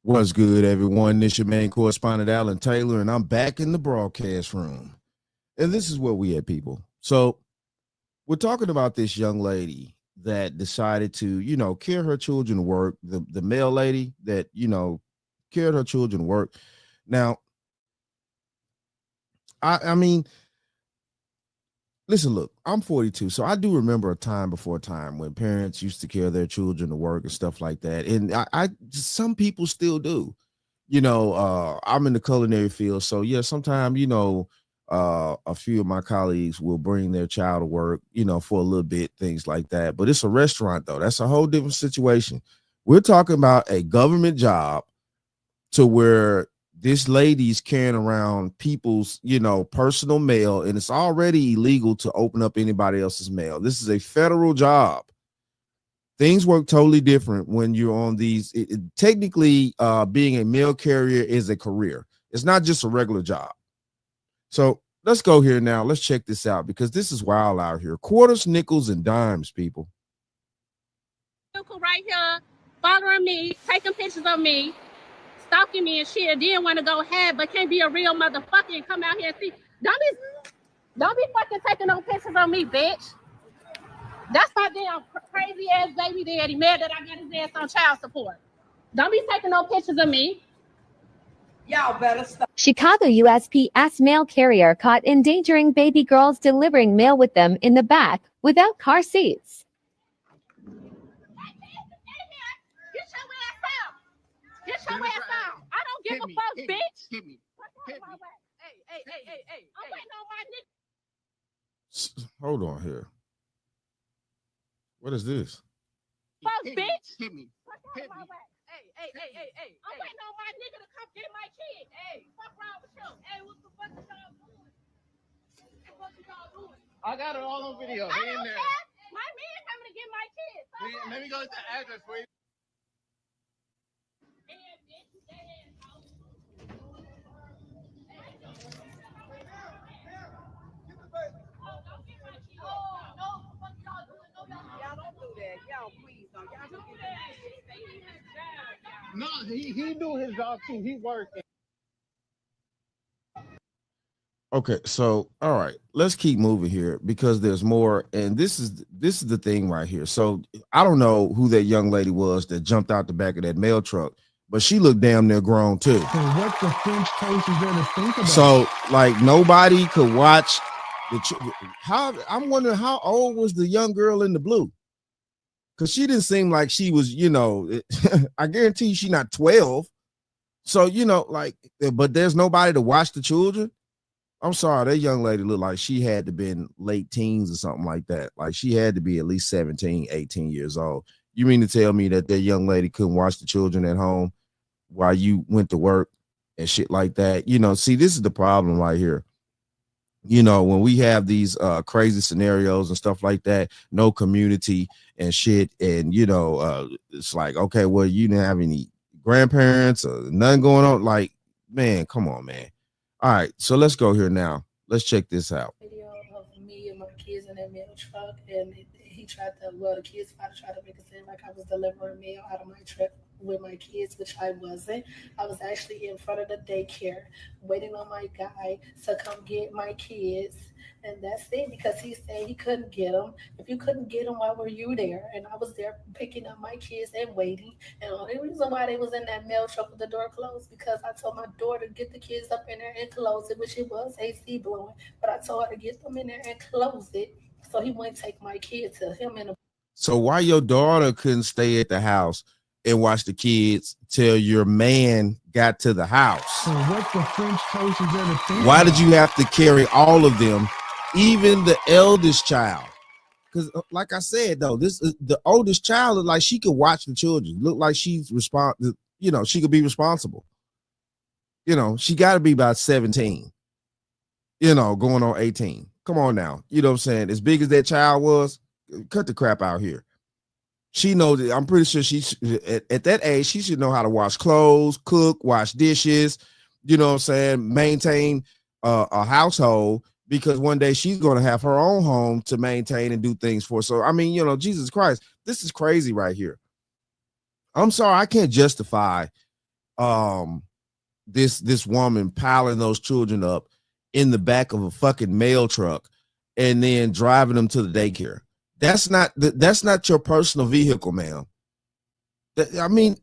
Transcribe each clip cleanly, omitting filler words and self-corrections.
What's good, everyone? This your main correspondent, Alan Taylor, and I'm back in the broadcast room. And this is where we at, people. So we're talking about this young lady that decided to, carry her children to work. The male lady that, carried her children to work. Now, I mean, listen, look, I'm 42, so I do remember a time before time when parents used to carry their children to work and stuff like that. And I some people still do. I'm in the culinary field, so yeah, sometimes a few of my colleagues will bring their child to work, for a little bit, things like that. But it's a restaurant though. That's a whole different situation. We're talking about a government job to where this lady's carrying around people's, personal mail, and it's already illegal to open up anybody else's mail. This is a federal job. Things work totally different when you're on these. Technically, being a mail carrier is a career. It's not just a regular job. So let's go here now. Let's check this out because this is wild out here. Quarters, nickels, and dimes, people. Right here, following me, taking pictures of me, stalking me and shit. Didn't want to go ahead, but can't be a real motherfucker and come out here and see. Don't be fucking taking no pictures of me, bitch. That's my damn crazy ass baby daddy mad that I got his ass on child support. Don't be taking no pictures of me. Y'all better stop. Chicago USPS mail carrier caught endangering baby girls delivering mail with them in the back without car seats. Get your ass out. I don't give a fuck, bitch. Hit me. Hey. I'm waiting on my nigga. Hold on here. What is this? Fuck, bitch. Hit me. Hey. I'm waiting on my nigga to come get my kid. Hey, fuck wrong with you? Hey, what the fuck is y'all doing? What y'all doing? I got it all on video. I don't care. My man coming to get my kid. Let me go to the address for you. Y'all don't do that. Y'all please don't. Y'all don't do that. No, he do his job too. He working. Okay, so all right, let's keep moving here because there's more, and this is the thing right here. So I don't know who that young lady was that jumped out the back of that mail truck, but she looked damn near grown too. So what the French toast is there to think about? So like nobody could watch how I'm wondering how old was the young girl in the blue? Because she didn't seem like she was, I guarantee you she's not 12. So, but there's nobody to watch the children. I'm sorry, that young lady looked like she had to been late teens or something like that. Like she had to be at least 17, 18 years old. You mean to tell me that young lady couldn't watch the children at home while you went to work and shit like that? See, this is the problem right here. When we have these crazy scenarios and stuff like that, no community and shit. And, it's like, okay, well, you didn't have any grandparents or nothing going on. Like, man, come on, man. All right, so let's go here now. Let's check this out. Video of me and my kids in that mail truck, and the kids tried to make it seem like I was delivering mail out of my truck with my kids, which I wasn't. I was actually in front of the daycare waiting on my guy to come get my kids. And that's it, because he said he couldn't get them. If you couldn't get them, why were you there? And I was there picking up my kids and waiting. And the only reason why they was in that mail truck with the door closed, because I told my daughter to get the kids up in there and close it, which it was AC blowing. But I told her to get them in there and close it so he wouldn't take my kids to him in a. So why your daughter couldn't stay at the house and watch the kids till your man got to the house? So what the French toast is there to think Why about? did you have to carry all of them, even the eldest child? Because like I said, though, this is the oldest child looked like she could watch the children. Look like she's she could be responsible. She got to be about 17, going on 18. Come on now. You know what I'm saying? As big as that child was, cut the crap out here. She knows that. I'm pretty sure at that age, she should know how to wash clothes, cook, wash dishes, you know what I'm saying, maintain a household, because one day she's going to have her own home to maintain and do things for. So, I mean, Jesus Christ, this is crazy right here. I'm sorry, I can't justify this woman piling those children up in the back of a fucking mail truck and then driving them to the daycare. That's not your personal vehicle, ma'am. I mean,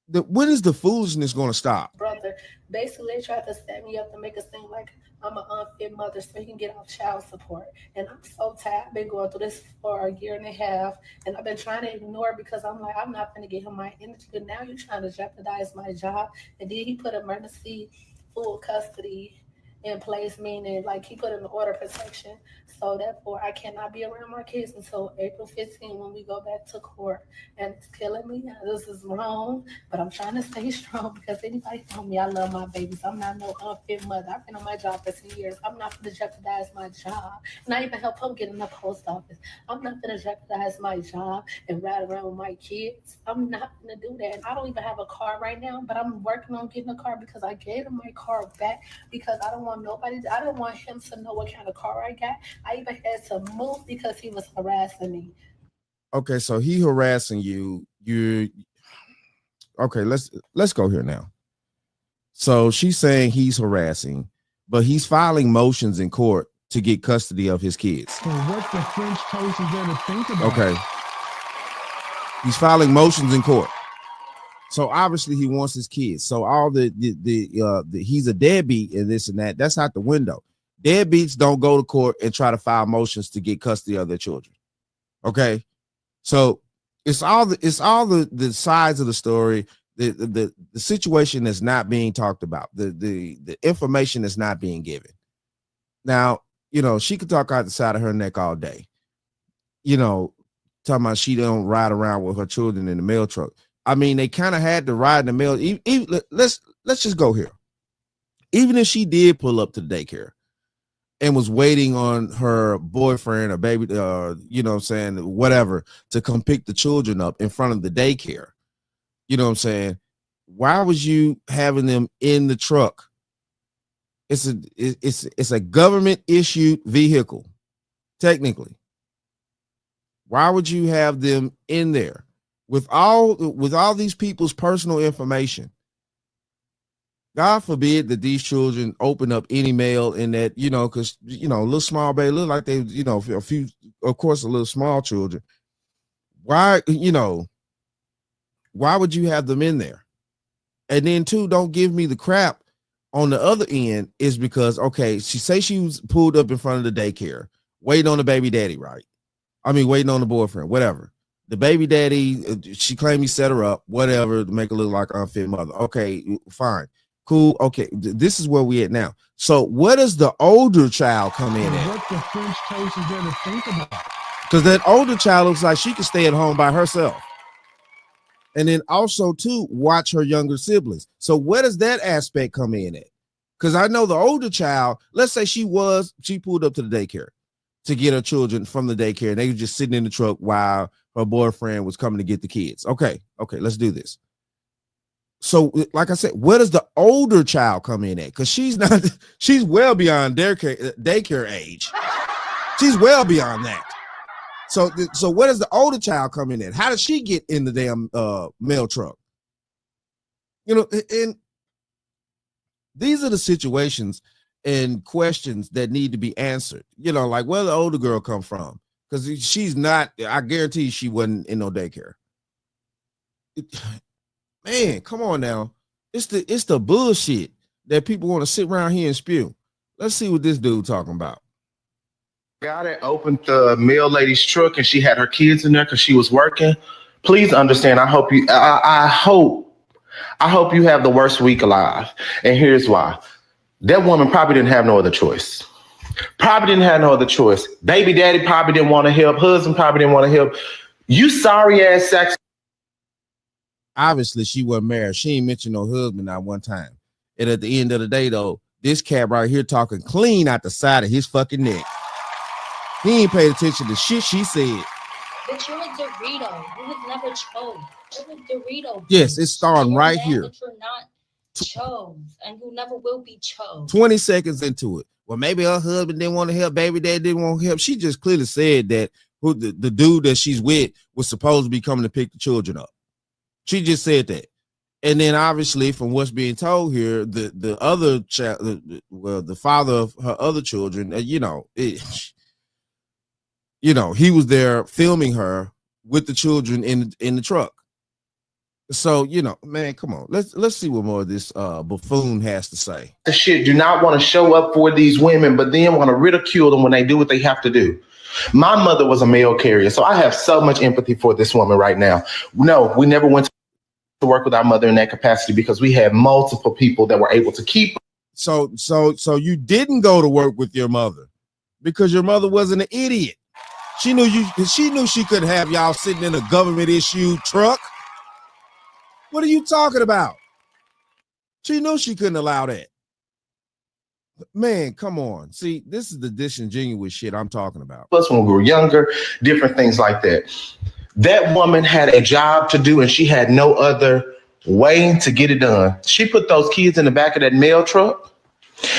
when is the foolishness going to stop? Brother, basically they tried to set me up to make it seem like I'm an unfit mother so he can get off child support. And I'm so tired. I've been going through this for a year and a half, and I've been trying to ignore it because I'm like, I'm not going to get him my energy. But now you're trying to jeopardize my job. And then he put emergency full custody in place, meaning like he put in the order of protection. So therefore, I cannot be around my kids until April 15 when we go back to court. And it's killing me. This is wrong, but I'm trying to stay strong because anybody know me, I love my babies. I'm not no unfit mother. I've been on my job for 10 years. I'm not going to jeopardize my job. Not even help him get in the post office. I'm not going to jeopardize my job and ride around with my kids. I'm not going to do that. And I don't even have a car right now, but I'm working on getting a car because I gave him my car back because I don't want him to know what kind of car I got. I even had to move because he was harassing me. Okay, so he harassing you. Okay, let's go here now. So she's saying he's harassing, but he's filing motions in court to get custody of his kids. So what the French toast is there to think about? Okay. He's filing motions in court. So obviously he wants his kids. So all the he's a deadbeat and this and that, that's out the window. Deadbeats don't go to court and try to file motions to get custody of their children. Okay. So it's all the sides of the story, the situation that's not being talked about, the information that's not being given. Now, she could talk out the side of her neck all day. Talking about she don't ride around with her children in the mail truck. I mean, they kind of had to ride in the mail. Let's just go here. Even if she did pull up to the daycare and was waiting on her boyfriend or baby, whatever, to come pick the children up in front of the daycare, why was you having them in the truck? It's a government issued vehicle, technically. Why would you have them in there with all these people's personal information? God forbid that these children open up any mail in that, because little small baby look like they, a few, of course, a little small children. Why would you have them in there? And then two, don't give me the crap on the other end is because, okay, she was pulled up in front of the daycare, waiting on the baby daddy, right? I mean, waiting on the boyfriend, whatever. The baby daddy, she claimed he set her up, whatever, to make her look like an unfit mother. Okay, fine. Cool. Okay, this is where we at now. So where does the older child come in at? What the French toast is there to think about? Because that older child looks like she can stay at home by herself. And then also, too, watch her younger siblings. So where does that aspect come in at? Because I know the older child, let's say she pulled up to the daycare to get her children from the daycare. And they were just sitting in the truck while her boyfriend was coming to get the kids. Okay, let's do this. So, like I said, where does the older child come in at? Because she's well beyond daycare age. She's well beyond that. So where does the older child come in at? How does she get in the damn mail truck? And these are the situations and questions that need to be answered. Like where the older girl come from? Because she's not, I guarantee she wasn't in no daycare. Man, come on now. It's the bullshit that people want to sit around here and spew. Let's see what this dude talking about. Got it, opened the mail lady's truck and she had her kids in there because she was working. Please understand, I hope you have the worst week alive. And here's why. That woman probably didn't have no other choice. Baby daddy probably didn't want to help. Husband probably didn't want to help. You sorry ass sex. Obviously, she wasn't married. She ain't mentioned no husband not one time. And at the end of the day, though, this cat right here talking clean out the side of his fucking neck. He ain't paid attention to shit she said. But you're a Dorito. You was never chose. You're a Dorito. Yes, it's starting right here. That you're not chose, and you never will be chose. 20 seconds into it. Well, maybe her husband didn't want to help. Baby dad didn't want to help. She just clearly said that the dude that she's with was supposed to be coming to pick the children up. She just said that. And then obviously from what's being told here, the other child, well, the father of her other children, he was there filming her with the children in the truck. So, man, come on. Let's see what more of this buffoon has to say. The shit do not want to show up for these women, but then want to ridicule them when they do what they have to do. My mother was a mail carrier, so I have so much empathy for this woman right now. No, we never went to work with our mother in that capacity because we had multiple people that were able to keep. So you didn't go to work with your mother because your mother wasn't an idiot. She knew she could have y'all sitting in a government issued truck. What are you talking about? She knew she couldn't allow that. Man, come on. See, this is the disingenuous shit I'm talking about. Plus, when we were younger, different things like that. That woman had a job to do and she had no other way to get it done. She put those kids in the back of that mail truck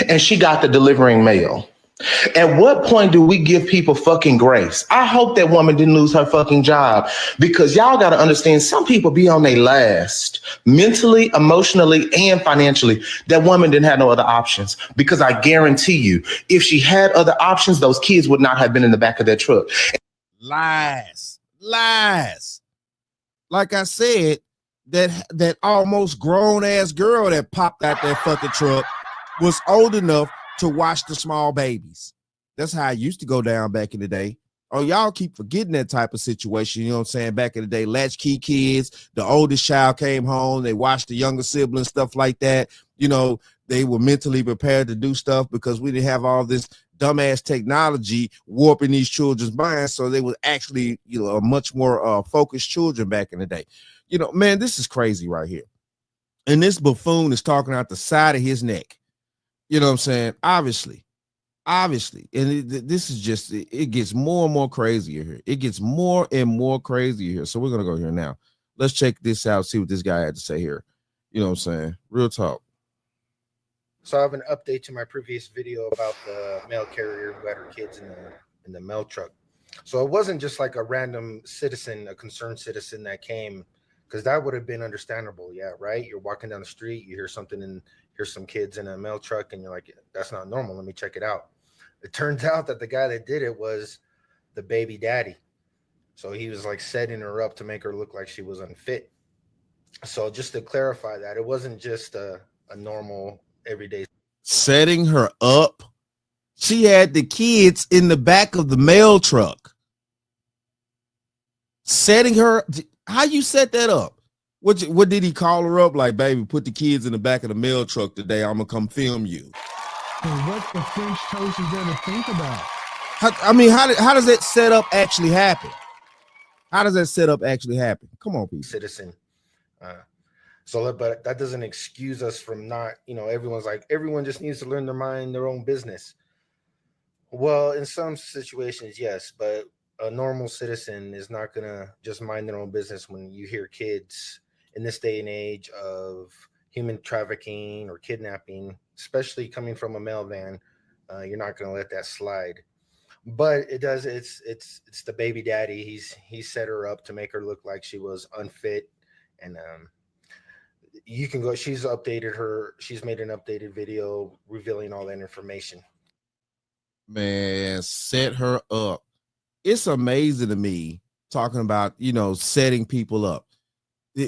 and she got the delivering mail. At what point do we give people fucking grace? I hope that woman didn't lose her fucking job because y'all got to understand some people be on their last mentally, emotionally, and financially. That woman didn't have no other options because I guarantee you, if she had other options, those kids would not have been in the back of that truck. Lies. Like I said, that almost grown ass girl that popped out that fucking truck was old enough to watch the small babies. That's how it used to go down back in the day. Oh, y'all keep forgetting that type of situation. You know what I'm saying? Back in the day, latchkey kids, the oldest child came home, they watched the younger siblings, stuff like that. They were mentally prepared to do stuff because we didn't have all this dumbass technology warping these children's minds. So they were actually, a much more focused children back in the day. Man, this is crazy right here. And this buffoon is talking out the side of his neck. You know what I'm saying? Obviously. And this is just, it gets more and more crazier here. It gets more and more crazier here. So we're going to go here now. Let's check this out, see what this guy had to say here. You know what I'm saying? Real talk. So I have an update to my previous video about the mail carrier who had her kids in the mail truck. So it wasn't just like a random citizen, a concerned citizen that came, because that would have been understandable. Yeah, right? You're walking down the street, you hear something and here's some kids in a mail truck and you're like, that's not normal. Let me check it out. It turns out that the guy that did it was the baby daddy. So he was like setting her up to make her look like she was unfit. So just to clarify that, it wasn't just a normal everyday. Setting her up. She had the kids in the back of the mail truck. Setting her. How you set that up? What did he call her up? Like, baby, put the kids in the back of the mail truck today. I'm gonna come film you. And what the French toast is there to think about? How does that setup actually happen? How does that setup actually happen? Come on, people. Citizen. But that doesn't excuse us from not, everyone just needs to learn to mind their own business. Well, in some situations, yes, but a normal citizen is not gonna just mind their own business when you hear kids in this day and age of human trafficking or kidnapping, especially coming from a mail van. You're not gonna let that slide. But it does. It's the baby daddy. He set her up to make her look like she was unfit, and you can go. She's updated her. She's made an updated video revealing all that information. Man, set her up. It's amazing to me talking about, setting people up.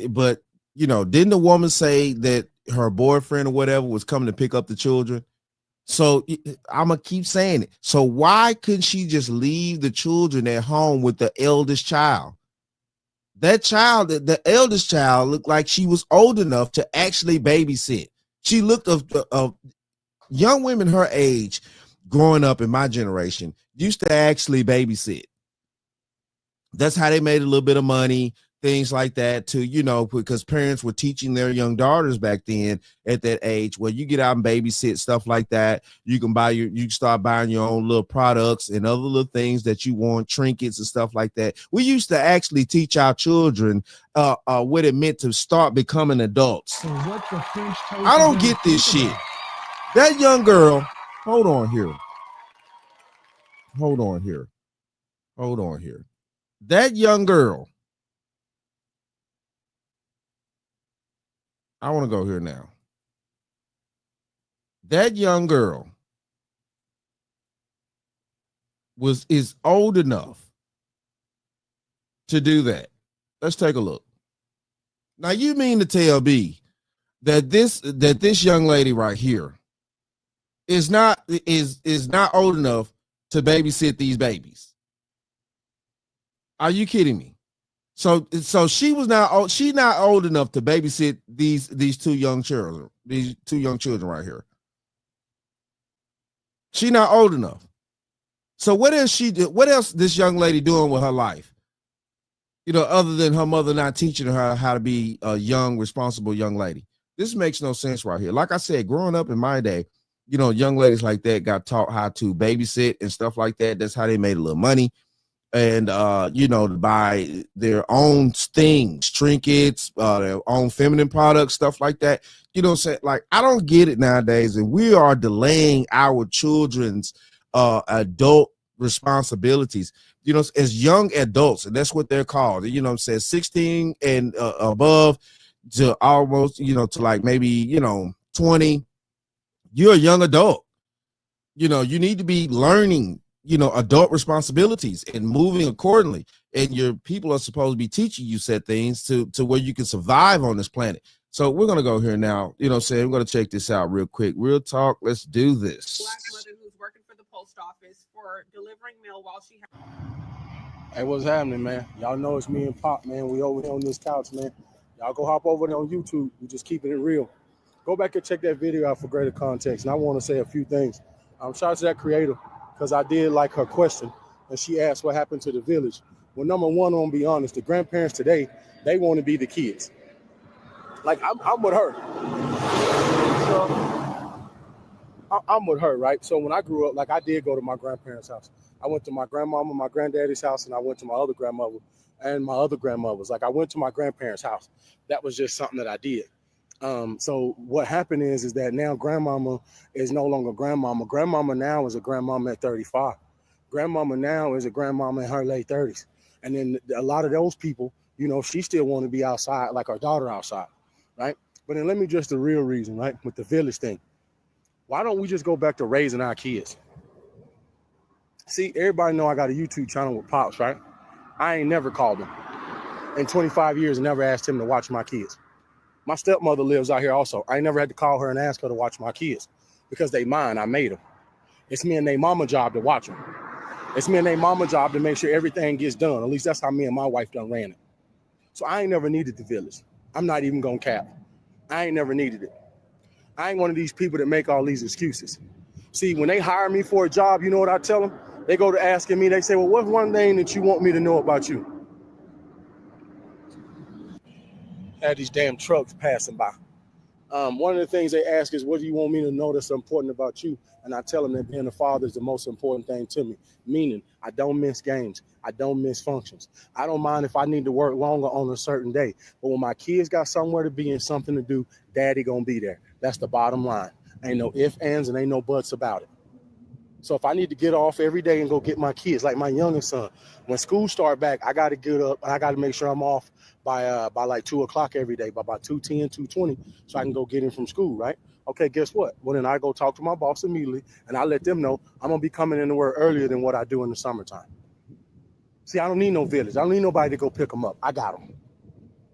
But, didn't the woman say that her boyfriend or whatever was coming to pick up the children? So I'm going to keep saying it. So why couldn't she just leave the children at home with the eldest child? That child, the eldest child, looked like she was old enough to actually babysit. She looked of young women her age growing up in my generation used to actually babysit. That's how they made a little bit of money, things like that too, because parents were teaching their young daughters back then at that age. Well, you get out and babysit, stuff like that. You can start buying your own little products and other little things that you want, trinkets and stuff like that. We used to actually teach our children what it meant to start becoming adults. So what the French toast I don't get this shit. That young girl, hold on here. That young girl I want to go here now. That young girl is old enough to do that. Let's take a look. Now, you mean to tell me that this young lady right here is not old enough to babysit these babies? Are you kidding me? So she's not old enough to babysit these two young children right here. She's not old enough. So what else this young lady doing with her life? You know, other than her mother not teaching her how to be a young, responsible young lady. This makes no sense right here. Like I said, growing up in my day, you know, young ladies like that got taught how to babysit and stuff like that. That's how they made a little money. And you know, to buy their own things, trinkets, their own feminine products, stuff like that. You know what I'm saying? Like, I don't get it nowadays, and we are delaying our children's adult responsibilities, you know, as young adults, and that's what they're called. You know what I'm saying? 16 and above to almost, you know, to like maybe, you know, 20. You're a young adult. You know, you need to be learning, you know, adult responsibilities and moving accordingly. And your people are supposed to be teaching you said things to where you can survive on this planet. So we're going to go here now. You know what I'm saying? We're going to check this out real quick. Real talk. Let's do this. Black mother who's working for the post office for delivering mail while she has. Hey, what's happening, man? Y'all know it's me and Pop, man. We over here on this couch, man. Y'all go hop over there on YouTube. We just keeping it real. Go back and check that video out for greater context. And I want to say a few things. Shout out to that creator, because I did like her question. And she asked what happened to the village. Well, number one, I'm going to be honest, the grandparents today, they want to be the kids. Like, I'm with her. So, I'm with her, right? So when I grew up, like, I did go to my grandparents' house. I went to my grandmama, my granddaddy's house, and I went to my other grandmother and my other grandmother's. Like, I went to my grandparents' house. That was just something that I did. So what happened is that now grandmama is no longer grandmama. Grandmama now is a grandmama at 35. Grandmama now is a grandmama in her late 30s. And then a lot of those people, you know, she still want to be outside, like her daughter outside, right? But then let me just the real reason, right, with the village thing. Why don't we just go back to raising our kids? See, everybody know I got a YouTube channel with Pops, right? I ain't never called him. In 25 years, and never asked him to watch my kids. My stepmother lives out here also. I never had to call her and ask her to watch my kids because they mine. I made them. It's me and they mama job to watch them. It's me and they mama job to make sure everything gets done. At least that's how me and my wife done ran it. So I ain't never needed the village. I'm not even gonna cap. I ain't never needed it. I ain't one of these people that make all these excuses. See, when they hire me for a job, you know what I tell them? They go to asking me, they say, well, what's one thing that you want me to know about you? Had these damn trucks passing by. One of the things they ask is, what do you want me to know that's important about you? And I tell them that being a father is the most important thing to me. Meaning, I don't miss games. I don't miss functions. I don't mind if I need to work longer on a certain day. But when my kids got somewhere to be and something to do, daddy gonna be there. That's the bottom line. Ain't no ifs, ands, and ain't no buts about it. So if I need to get off every day and go get my kids, like my youngest son, when school start back, I got to get up and I got to make sure I'm off by like 2 o'clock every day, by about 2:10, 2:20, so I can go get him from school, right? Okay, guess what? Well, then I go talk to my boss immediately and I let them know I'm going to be coming into work earlier than what I do in the summertime. See, I don't need no village. I don't need nobody to go pick them up. I got them.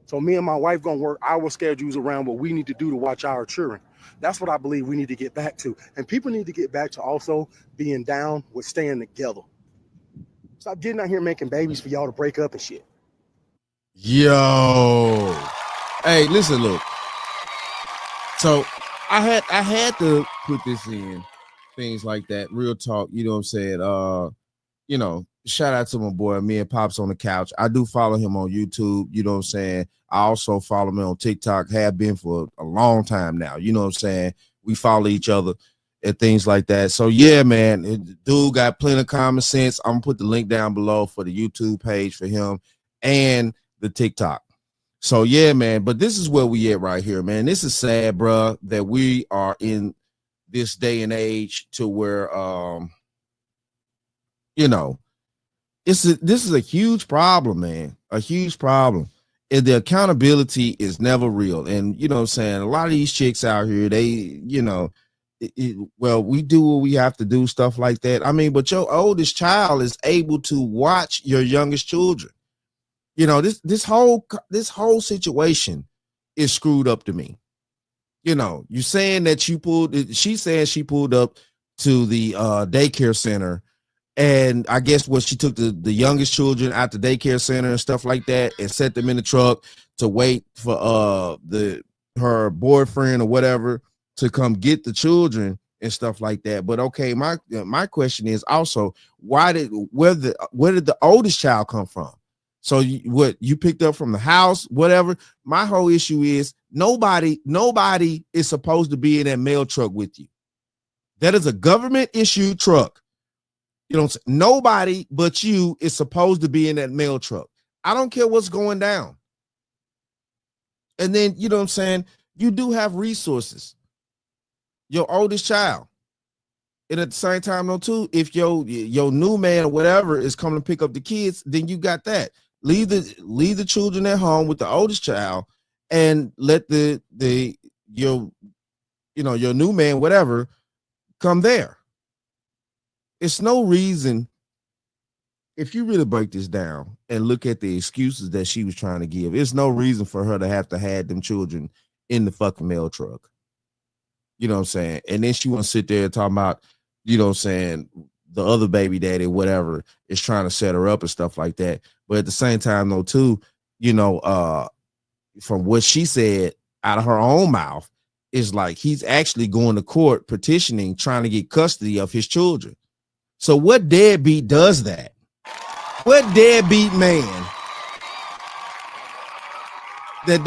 So me and my wife going to work our schedules around what we need to do to watch our children. That's what I believe we need to get back to. And people need to get back to also being down with staying together. Stop getting out here making babies for y'all to break up and shit. Yo. Hey, listen, look. So I had to put this in, things like that. Real talk, you know what I'm saying? You know, shout out to my boy, me and Pops on the couch. I do follow him on YouTube, you know what I'm saying? I also follow him on TikTok, have been for a long time now, you know what I'm saying? We follow each other and things like that. So yeah, man, dude got plenty of common sense. I'm gonna put the link down below for the YouTube page for him and the TikTok. So yeah, man, but this is where we at right here, man. This is sad, bro, that we are in this day and age to where you know, this is a huge problem, man. A huge problem. the accountability is never real. And you know what I'm saying, a lot of these chicks out here, they, you know, well, we do what we have to do, stuff like that. I mean, but your oldest child is able to watch your youngest children. You know, this whole situation is screwed up to me. You know, you saying that she's saying she pulled up to the daycare center, and I guess what, she took the youngest children out the daycare center and stuff like that, and set them in the truck to wait for her boyfriend or whatever to come get the children and stuff like that. But okay, my question is also, where did the oldest child come from? So you picked up from the house, whatever. My whole issue is nobody is supposed to be in that mail truck with you. That is a government issued truck. You know, nobody but you is supposed to be in that mail truck. I don't care what's going down. And then, you know what I'm saying, you do have resources. Your oldest child. And at the same time, though, too, if your new man or whatever is coming to pick up the kids, then you got that. Leave the children at home with the oldest child, and let your new man, whatever, come there. It's no reason, if you really break this down and look at the excuses that she was trying to give, it's no reason for her to have them children in the fucking mail truck. You know what I'm saying? And then she want to sit there talking about, you know what I'm saying, the other baby daddy, whatever, is trying to set her up and stuff like that. But at the same time, though, too, you know, from what she said out of her own mouth, is like he's actually going to court petitioning, trying to get custody of his children. So what deadbeat does that? What deadbeat man that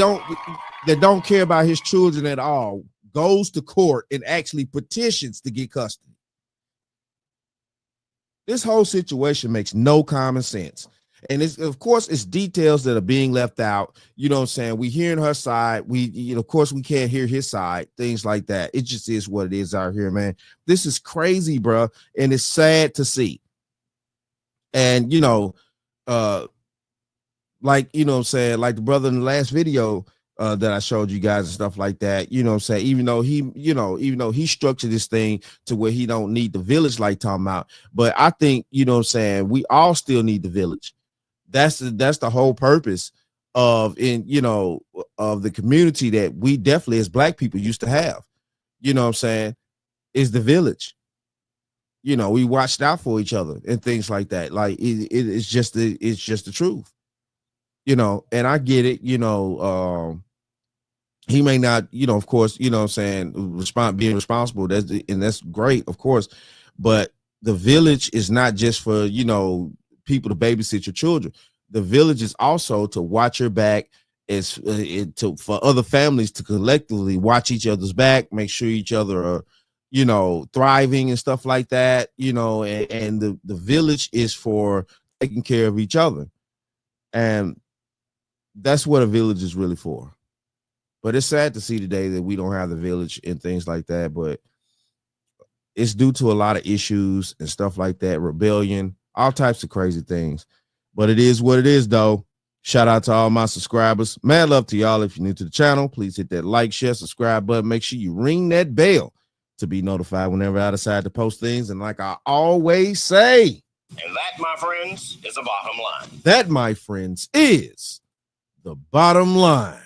don't care about his children at all goes to court and actually petitions to get custody? This whole situation makes no common sense. And of course, it's details that are being left out. You know what I'm saying? We hearing her side. Of course, we can't hear his side, things like that. It just is what it is out here, man. This is crazy, bro. And it's sad to see. And, you know, like, you know what I'm saying, like the brother in the last video that I showed you guys and stuff like that, you know what I'm saying, even though he structured this thing to where he don't need the village like talking about, but I think, you know what I'm saying, we all still need the village. That's the whole purpose of the community that we definitely as Black people used to have, you know what I'm saying, is the village. You know, we watched out for each other and things like that. Like it's just the truth, you know. And I get it, you know. He may not, you know, of course, you know what I'm saying, being responsible. That's great, of course. But the village is not just for, you know, people to babysit your children. The village is also to watch your back, for other families to collectively watch each other's back, make sure each other are, you know, thriving and stuff like that, you know, and the village is for taking care of each other. And that's what a village is really for. But it's sad to see today that we don't have the village and things like that, but it's due to a lot of issues and stuff like that, rebellion, all types of crazy things. But it is what it is, though. Shout out to all my subscribers. Mad love to y'all. If you're new to the channel, please hit that like, share, subscribe button. Make sure you ring that bell to be notified whenever I decide to post things. And like I always say, and that, my friends, is the bottom line. That, my friends, is the bottom line.